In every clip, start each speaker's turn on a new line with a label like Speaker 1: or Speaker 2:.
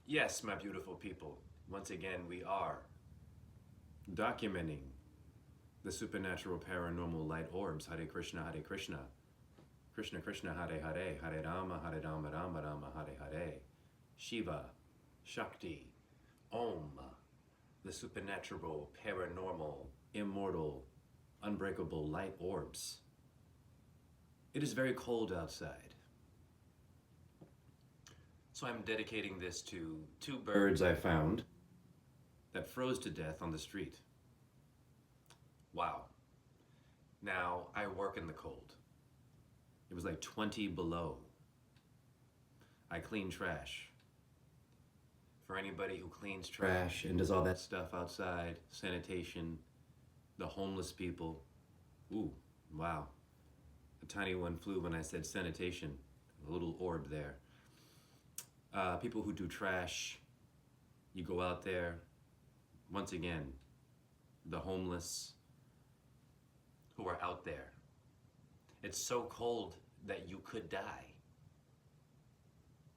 Speaker 1: Yes, my beautiful people, once again we are documenting the supernatural paranormal light orbs. Hare Krishna, Hare Krishna. Krishna Krishna, Hare Hare. Hare Rama, Hare Rama, Rama Rama, Hare Hare. Shiva, Shakti, Om. The supernatural, paranormal, immortal, unbreakable light orbs. It is very cold outside. So I'm dedicating this to two birds I found that froze to death on the street. Wow. Now, I work in the cold. It was like 20 below. I clean trash. For anybody who cleans trash and does all that stuff outside, sanitation, the homeless people. Ooh, wow. A tiny one flew when I said sanitation. A little orb there. People who do trash, you go out there, once again, the homeless who are out there. It's so cold that you could die,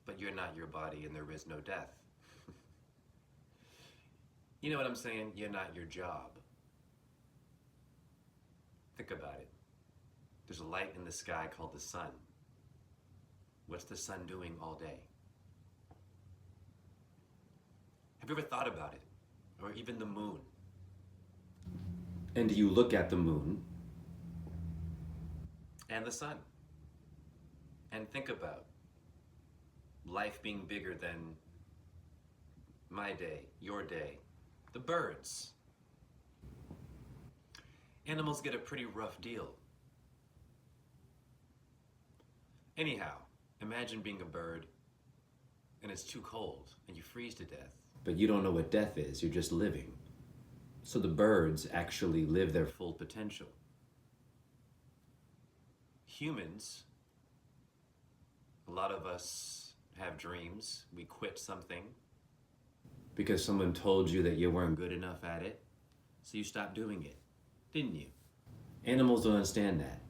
Speaker 1: but you're not your body and there is no death. You know what I'm saying? You're not your job. Think about it. There's a light in the sky called the sun. What's the sun doing all day? Have you ever thought about it? Or even the moon? And you look at the moon and the sun and think about life being bigger than my day, your day, the birds. Animals get a pretty rough deal. Anyhow, imagine being a bird and it's too cold and you freeze to death. But you don't know what death is, you're just living. So the birds actually live their full potential. Humans, a lot of us have dreams. We quit something because someone told you that you weren't good enough at it, so you stopped doing it, didn't you? Animals don't understand that.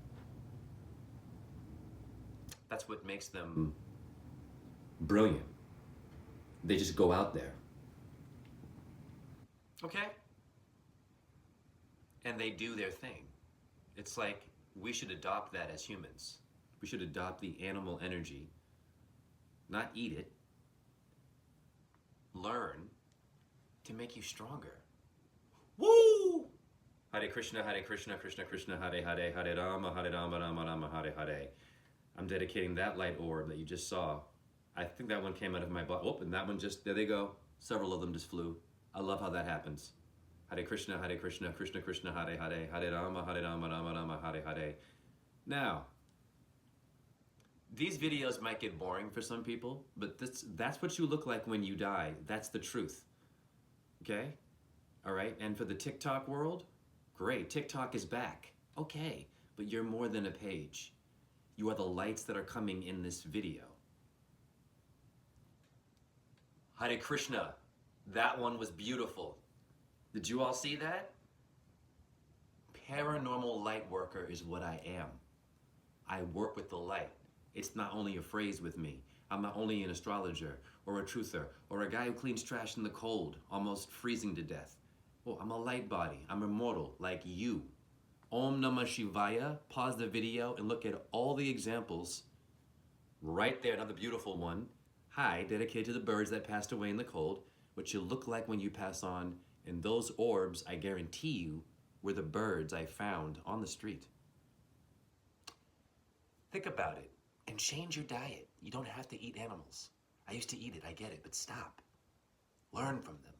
Speaker 1: That's what makes them brilliant. They just go out there. Okay? And they do their thing. It's like we should adopt that as humans. We should adopt the animal energy, not eat it, learn to make you stronger. Woo! Hare Krishna, Hare Krishna, Krishna Krishna, Hare Hare, Hare Rama, Hare Rama, Rama Rama, Hare Hare. I'm dedicating that light orb that you just saw. I think that one came out of my butt. Oh, and that one just, there they go. Several of them just flew. I love how that happens. Hare Krishna, Krishna Krishna, Hare Hare, Hare Rama, Rama Rama, Hare Hare. Now, these videos might get boring for some people, but that's what you look like when you die. That's the truth. Okay? All right? And for the TikTok world, great. TikTok is back. Okay. But you're more than a page. You are the lights that are coming in this video. Hare Krishna. That one was beautiful. Did you all see that? Paranormal light worker is what I am. I work with the light. It's not only a phrase with me. I'm not only an astrologer or a truther or a guy who cleans trash in the cold, almost freezing to death. Oh, I'm a light body. I'm immortal, like you. Om Namah Shivaya. Pause the video and look at all the examples. Right there, another beautiful one. Hi, dedicated to the birds that passed away in the cold. What you look like when you pass on. And those orbs, I guarantee you, were the birds I found on the street. Think about it and change your diet. You don't have to eat animals. I used to eat it, I get it, but stop. Learn from them.